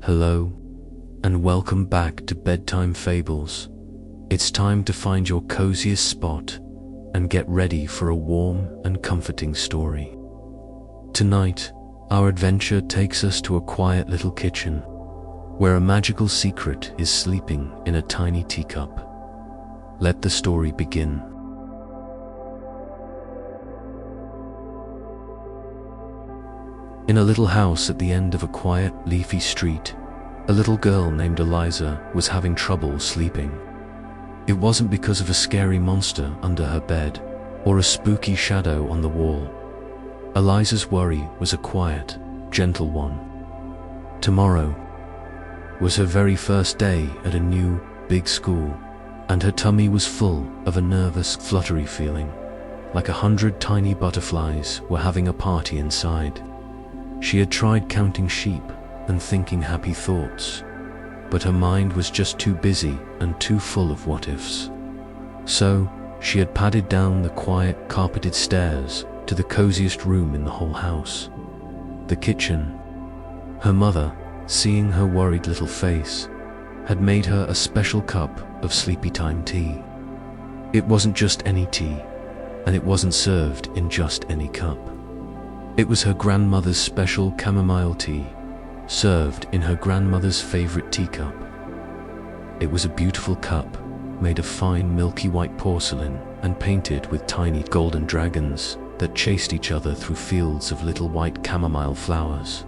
Hello, and welcome back to Bedtime Fables. It's time to find your coziest spot and get ready for a warm and comforting story. Tonight, our adventure takes us to a quiet little kitchen where a magical secret is sleeping in a tiny teacup. Let the story begin. In a little house at the end of a quiet, leafy street, a little girl named Eliza was having trouble sleeping. It wasn't because of a scary monster under her bed or a spooky shadow on the wall. Eliza's worry was a quiet, gentle one. Tomorrow was her very first day at a new, big school, and her tummy was full of a nervous, fluttery feeling, like 100 tiny butterflies were having a party inside. She had tried counting sheep and thinking happy thoughts, but her mind was just too busy and too full of what-ifs. So, she had padded down the quiet, carpeted stairs to the coziest room in the whole house, the kitchen. Her mother, seeing her worried little face, had made her a special cup of sleepy time tea. It wasn't just any tea, and it wasn't served in just any cup. It was her grandmother's special chamomile tea, served in her grandmother's favorite teacup. It was a beautiful cup, made of fine milky white porcelain and painted with tiny golden dragons that chased each other through fields of little white chamomile flowers.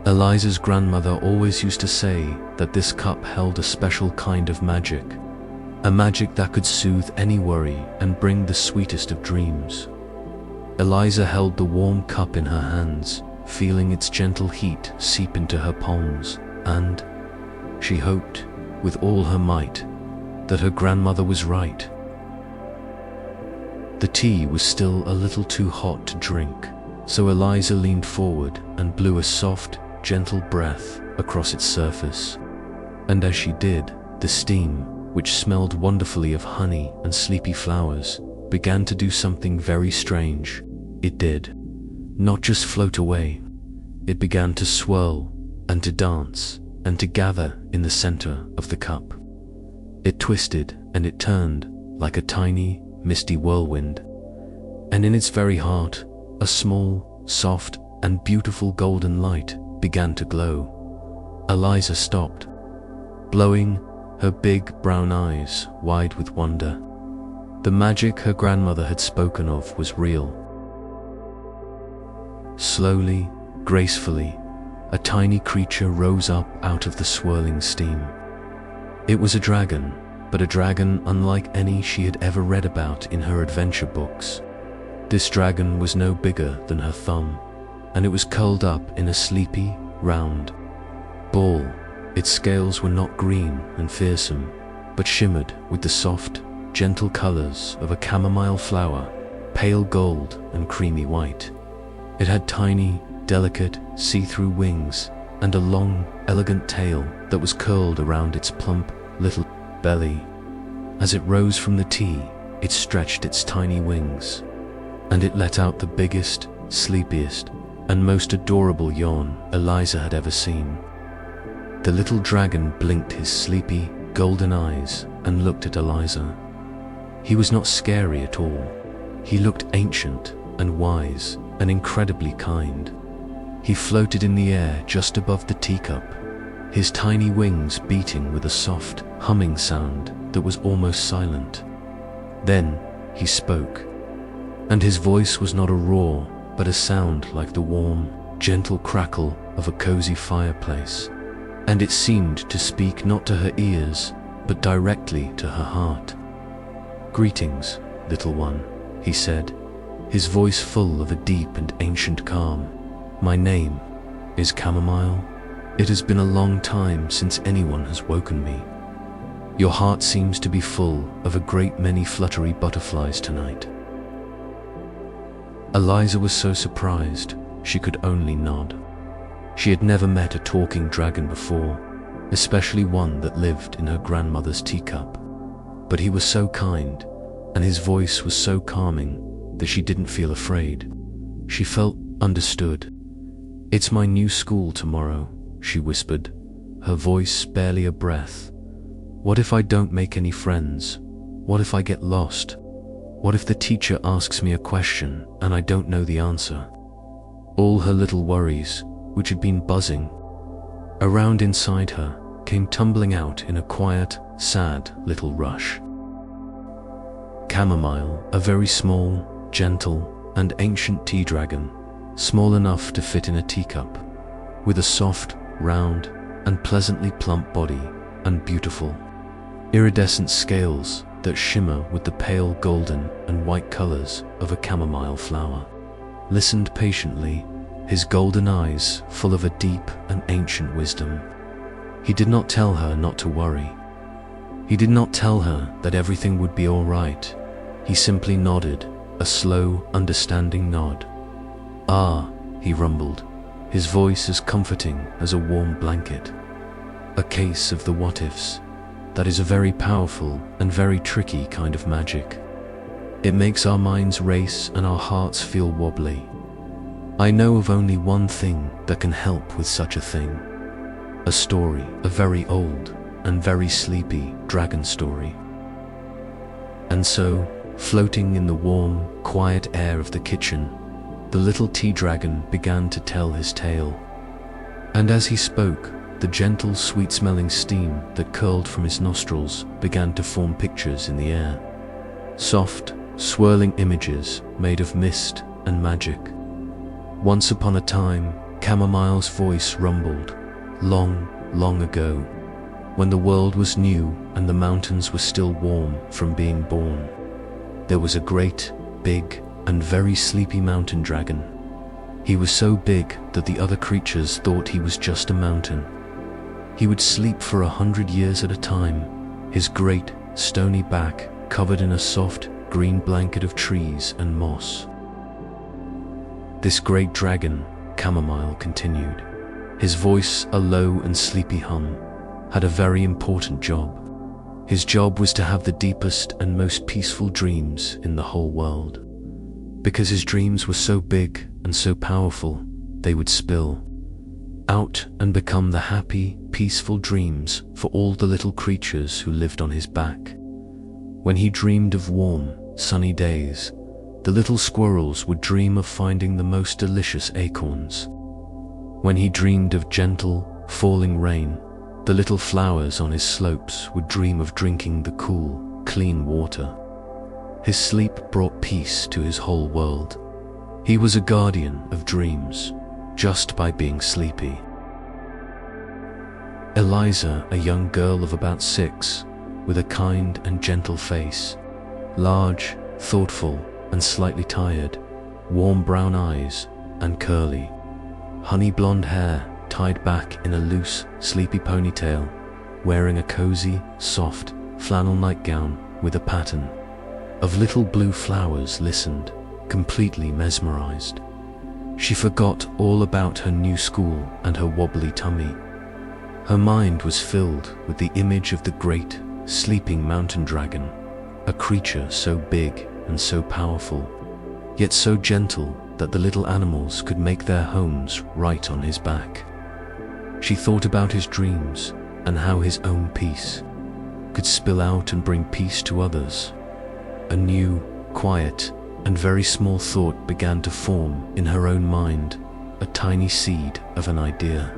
Eliza's grandmother always used to say that this cup held a special kind of magic, a magic that could soothe any worry and bring the sweetest of dreams. Eliza held the warm cup in her hands, feeling its gentle heat seep into her palms, and she hoped, with all her might, that her grandmother was right. The tea was still a little too hot to drink, so Eliza leaned forward and blew a soft, gentle breath across its surface. And as she did, the steam, which smelled wonderfully of honey and sleepy flowers, began to do something very strange. It did not just float away. It began to swirl and to dance and to gather in the center of the cup. It twisted and it turned like a tiny, misty whirlwind. And in its very heart, a small, soft, and beautiful golden light began to glow. Eliza stopped, blowing her big brown eyes wide with wonder. The magic her grandmother had spoken of was real. Slowly, gracefully, a tiny creature rose up out of the swirling steam. It was a dragon, but a dragon unlike any she had ever read about in her adventure books. This dragon was no bigger than her thumb, and it was curled up in a sleepy, round ball. Its scales were not green and fearsome, but shimmered with the soft, gentle colors of a chamomile flower, pale gold and creamy white. It had tiny, delicate, see-through wings and a long, elegant tail that was curled around its plump, little belly. As it rose from the tea, it stretched its tiny wings, and it let out the biggest, sleepiest, and most adorable yawn Eliza had ever seen. The little dragon blinked his sleepy, golden eyes and looked at Eliza. He was not scary at all. He looked ancient and wise and incredibly kind. He floated in the air just above the teacup, his tiny wings beating with a soft, humming sound that was almost silent. Then he spoke, and his voice was not a roar, but a sound like the warm, gentle crackle of a cozy fireplace, and it seemed to speak not to her ears, but directly to her heart. "Greetings, little one," he said, his voice full of a deep and ancient calm. "My name is Camomile. It has been a long time since anyone has woken me. Your heart seems to be full of a great many fluttery butterflies tonight." Eliza was so surprised, she could only nod. She had never met a talking dragon before, especially one that lived in her grandmother's teacup. But he was so kind, and his voice was so calming that she didn't feel afraid. She felt understood. "It's my new school tomorrow," she whispered, her voice barely a breath. What if I don't make any friends? What if I get lost? What if the teacher asks me a question and I don't know the answer? All her little worries, which had been buzzing around inside her, came tumbling out in a quiet, sad little rush. Camomile, a very small, gentle, and ancient tea dragon, small enough to fit in a teacup, with a soft, round, and pleasantly plump body, and beautiful, iridescent scales that shimmer with the pale golden and white colors of a chamomile flower, listened patiently, his golden eyes full of a deep and ancient wisdom. He did not tell her not to worry. He did not tell her that everything would be all right. He simply nodded, a slow, understanding nod. "Ah," he rumbled, his voice as comforting as a warm blanket. "A case of the what-ifs. That is a very powerful and very tricky kind of magic. It makes our minds race and our hearts feel wobbly. I know of only one thing that can help with such a thing. A story, a very old and very sleepy dragon story." And so, floating in the warm, quiet air of the kitchen, the little tea dragon began to tell his tale. And as he spoke, the gentle, sweet-smelling steam that curled from his nostrils began to form pictures in the air. Soft, swirling images made of mist and magic. Once upon a time, Camomile's voice rumbled, long, long ago, when the world was new and the mountains were still warm from being born. There was a great, big, and very sleepy mountain dragon. He was so big that the other creatures thought he was just a mountain. He would sleep for 100 years at a time, his great, stony back covered in a soft, green blanket of trees and moss. This great dragon, Camomile continued, his voice a low and sleepy hum, had a very important job. His job was to have the deepest and most peaceful dreams in the whole world. Because his dreams were so big and so powerful, they would spill out and become the happy, peaceful dreams for all the little creatures who lived on his back. When he dreamed of warm, sunny days, the little squirrels would dream of finding the most delicious acorns. When he dreamed of gentle, falling rain, the little flowers on his slopes would dream of drinking the cool, clean water. His sleep brought peace to his whole world. He was a guardian of dreams, just by being sleepy. Eliza, a young girl of about 6, with a kind and gentle face, large, thoughtful, and slightly tired, warm brown eyes, and curly, honey blonde hair tied back in a loose, sleepy ponytail, wearing a cozy, soft, flannel nightgown with a pattern of little blue flowers, listened, completely mesmerized. She forgot all about her new school and her wobbly tummy. Her mind was filled with the image of the great, sleeping mountain dragon, a creature so big and so powerful, yet so gentle that the little animals could make their homes right on his back. She thought about his dreams and how his own peace could spill out and bring peace to others. A new, quiet, and very small thought began to form in her own mind, a tiny seed of an idea.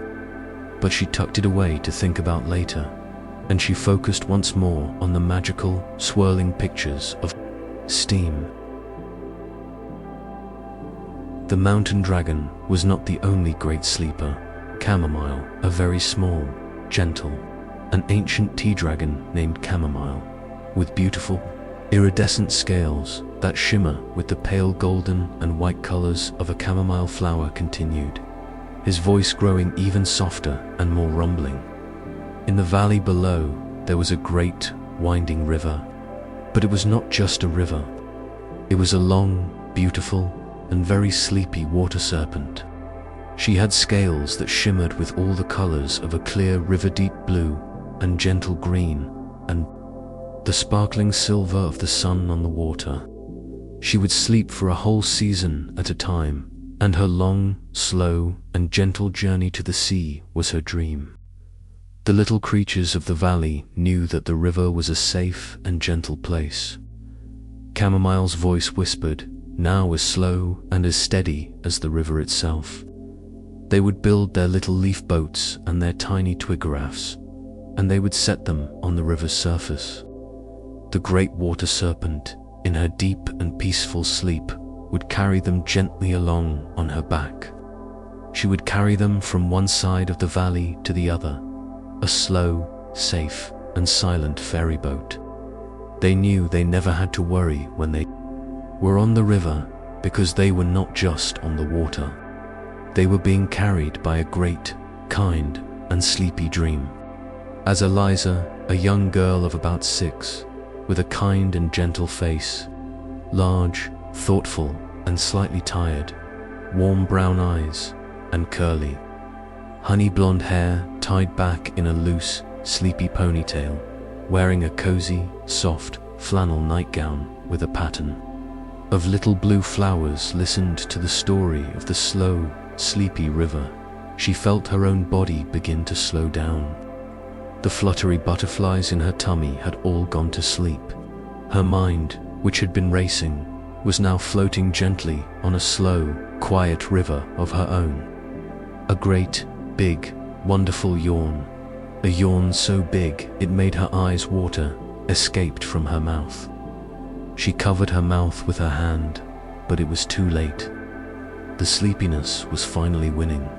But she tucked it away to think about later, and she focused once more on the magical, swirling pictures of steam. The mountain dragon was not the only great sleeper. Camomile, a very small, gentle, and ancient tea dragon named Camomile, with beautiful, iridescent scales that shimmer with the pale golden and white colors of a chamomile flower, continued, his voice growing even softer and more rumbling. In the valley below, there was a great, winding river, but it was not just a river. It was a long, beautiful, and very sleepy water serpent. She had scales that shimmered with all the colors of a clear river, deep blue and gentle green, and the sparkling silver of the sun on the water. She would sleep for a whole season at a time, and her long, slow, and gentle journey to the sea was her dream. The little creatures of the valley knew that the river was a safe and gentle place. Camomile's voice whispered, now as slow and as steady as the river itself. They would build their little leaf boats and their tiny twig rafts, and they would set them on the river's surface. The great water-serpent, in her deep and peaceful sleep, would carry them gently along on her back. She would carry them from one side of the valley to the other, a slow, safe, and silent ferry boat. They knew they never had to worry when they were on the river, because they were not just on the water. They were being carried by a great, kind, and sleepy dream. As Eliza, a young girl of about 6, with a kind and gentle face, large, thoughtful, and slightly tired, warm brown eyes, and curly, honey blonde hair tied back in a loose, sleepy ponytail, wearing a cozy, soft, flannel nightgown with a pattern of little blue flowers, listened to the story of the slow, sleepy river. She felt her own body begin to slow down. The fluttery butterflies in her tummy had all gone to sleep. Her mind, which had been racing, was now floating gently on a slow, quiet river of her own. A great, big, wonderful yawn, a yawn so big it made her eyes water, escaped from her mouth. She covered her mouth with her hand, but it was too late. The sleepiness was finally winning.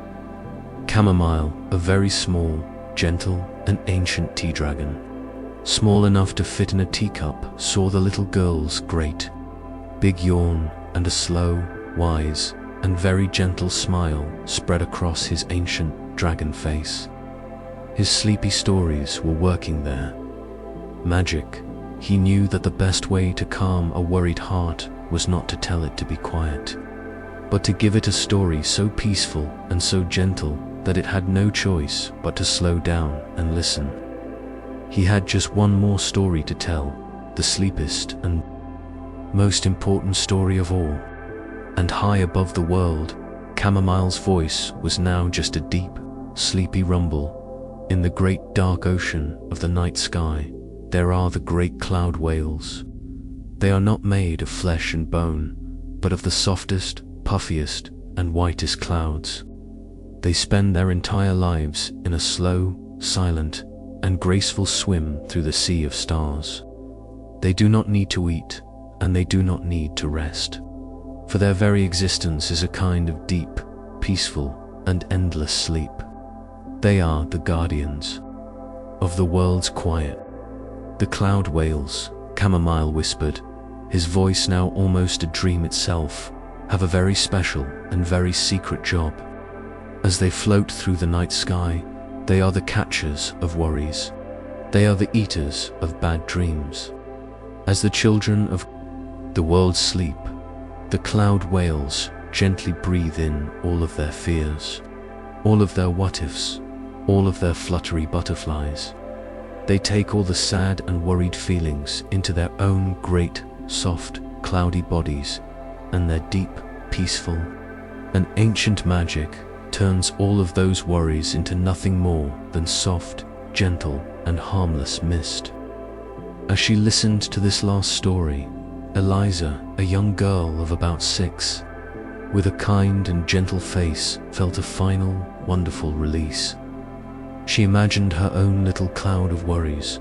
Camomile, a very small, gentle, and ancient tea-dragon, small enough to fit in a teacup, saw the little girl's great, big yawn and a slow, wise, and very gentle smile spread across his ancient dragon face. His sleepy stories were working there. Magic. He knew that the best way to calm a worried heart was not to tell it to be quiet, but to give it a story so peaceful and so gentle that it had no choice but to slow down and listen. He had just one more story to tell, the sleepiest and most important story of all. And high above the world, Camomile's voice was now just a deep, sleepy rumble. In the great dark ocean of the night sky, there are the great cloud whales. They are not made of flesh and bone, but of the softest, puffiest, and whitest clouds. They spend their entire lives in a slow, silent, and graceful swim through the sea of stars. They do not need to eat, and they do not need to rest, for their very existence is a kind of deep, peaceful, and endless sleep. They are the guardians of the world's quiet. The cloud whales, Camomile whispered, his voice now almost a dream itself, have a very special and very secret job. As they float through the night sky, they are the catchers of worries. They are the eaters of bad dreams. As the children of the world sleep, the cloud whales gently breathe in all of their fears, all of their what-ifs, all of their fluttery butterflies. They take all the sad and worried feelings into their own great, soft, cloudy bodies, and their deep, peaceful, and ancient magic turns all of those worries into nothing more than soft, gentle, and harmless mist. As she listened to this last story, Eliza, a young girl of about 6, with a kind and gentle face, felt a final, wonderful release. She imagined her own little cloud of worries,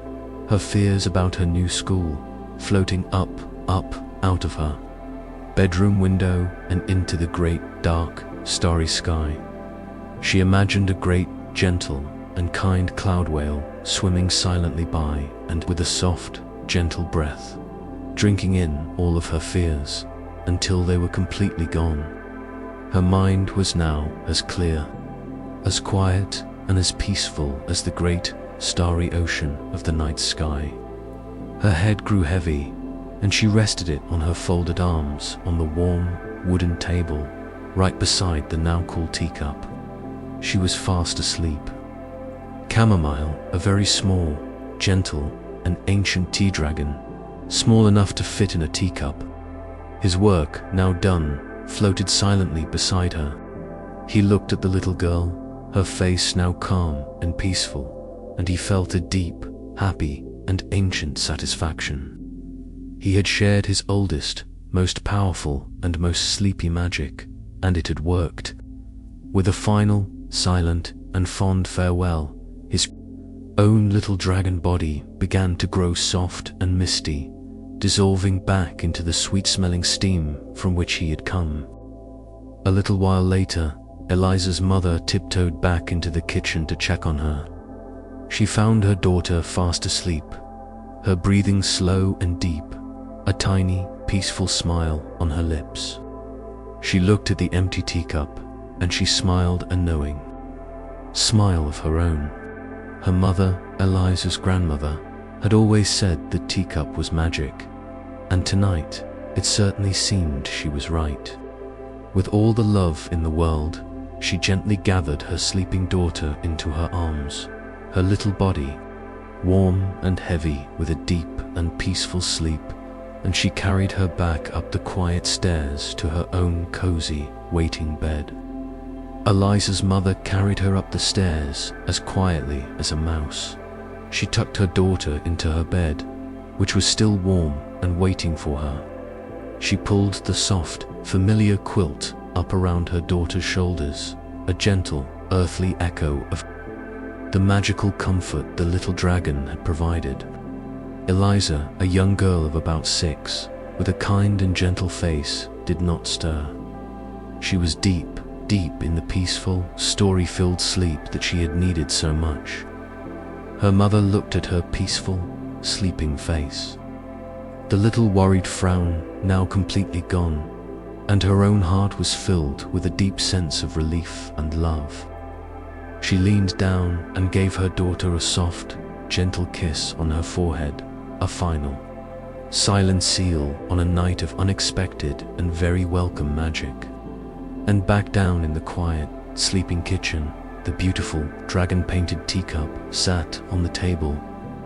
her fears about her new school, floating up, out of her bedroom window and into the great, dark, starry sky. She imagined a great, gentle, and kind cloud whale swimming silently by and with a soft, gentle breath, drinking in all of her fears until they were completely gone. Her mind was now as clear, as quiet, and as peaceful as the great, starry ocean of the night sky. Her head grew heavy, and she rested it on her folded arms on the warm, wooden table right beside the now cool teacup. She was fast asleep. Camomile, a very small, gentle, and ancient tea-dragon, small enough to fit in a teacup, his work now done, floated silently beside her. He looked at the little girl, her face now calm and peaceful, and he felt a deep, happy, and ancient satisfaction. He had shared his oldest, most powerful, and most sleepy magic, and it had worked. With a final, silent, and fond farewell, his own little dragon body began to grow soft and misty, dissolving back into the sweet-smelling steam from which he had come. A little while later, Eliza's mother tiptoed back into the kitchen to check on her. She found her daughter fast asleep, her breathing slow and deep, a tiny, peaceful smile on her lips. She looked at the empty teacup, and she smiled a knowing smile of her own. Her mother, Eliza's grandmother, had always said that Teacup was magic, and tonight it certainly seemed she was right. With all the love in the world, she gently gathered her sleeping daughter into her arms, her little body warm and heavy with a deep and peaceful sleep, and she carried her back up the quiet stairs to her own cozy, waiting bed. Eliza's mother carried her up the stairs as quietly as a mouse. She tucked her daughter into her bed, which was still warm and waiting for her. She pulled the soft, familiar quilt up around her daughter's shoulders, a gentle, earthly echo of the magical comfort the little dragon had provided. Eliza, a young girl of about 6, with a kind and gentle face, did not stir. She was deep in the peaceful, story-filled sleep that she had needed so much. Her mother looked at her peaceful, sleeping face, the little worried frown now completely gone, and her own heart was filled with a deep sense of relief and love. She leaned down and gave her daughter a soft, gentle kiss on her forehead, a final, silent seal on a night of unexpected and very welcome magic. And back down in the quiet, sleeping kitchen, the beautiful, dragon-painted teacup sat on the table,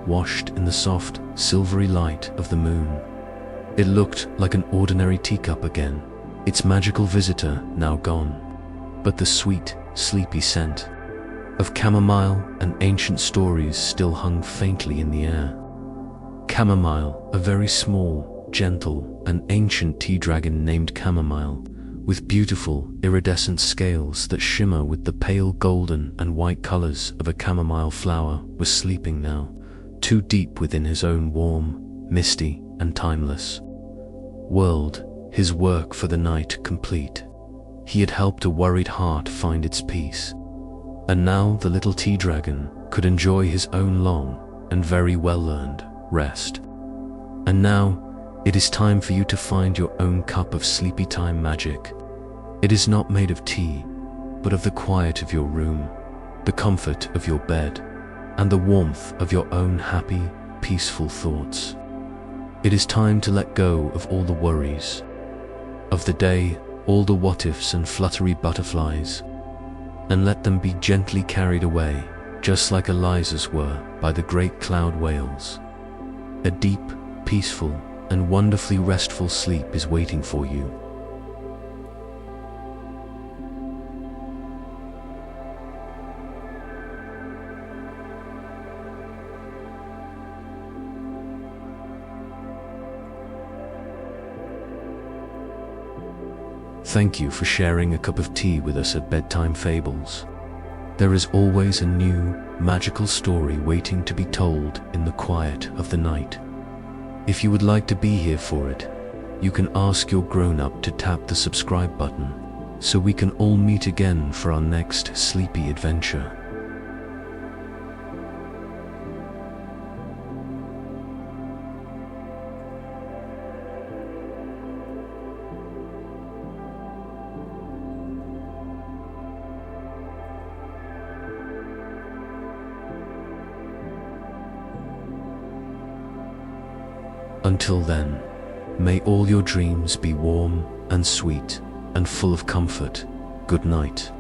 washed in the soft, silvery light of the moon. It looked like an ordinary teacup again, its magical visitor now gone, but the sweet, sleepy scent of chamomile and ancient stories still hung faintly in the air. Camomile, a very small, gentle, and ancient tea-dragon named Camomile, with beautiful, iridescent scales that shimmer with the pale golden and white colors of a chamomile flower, was sleeping now, too deep within his own warm, misty, and timeless world, his work for the night complete. He had helped a worried heart find its peace, and now the little tea-dragon could enjoy his own long and very well-earned rest. And now, it is time for you to find your own cup of sleepy time magic. It is not made of tea, but of the quiet of your room, the comfort of your bed, and the warmth of your own happy, peaceful thoughts. It is time to let go of all the worries of the day, all the what-ifs and fluttery butterflies, and let them be gently carried away, just like Eliza's were by the great cloud whales. A deep, peaceful, and wonderfully restful sleep is waiting for you. Thank you for sharing a cup of tea with us at Bedtime Fables. There is always a new, magical story waiting to be told in the quiet of the night. If you would like to be here for it, you can ask your grown-up to tap the subscribe button so we can all meet again for our next sleepy adventure. Until then, may all your dreams be warm and sweet and full of comfort. Good night.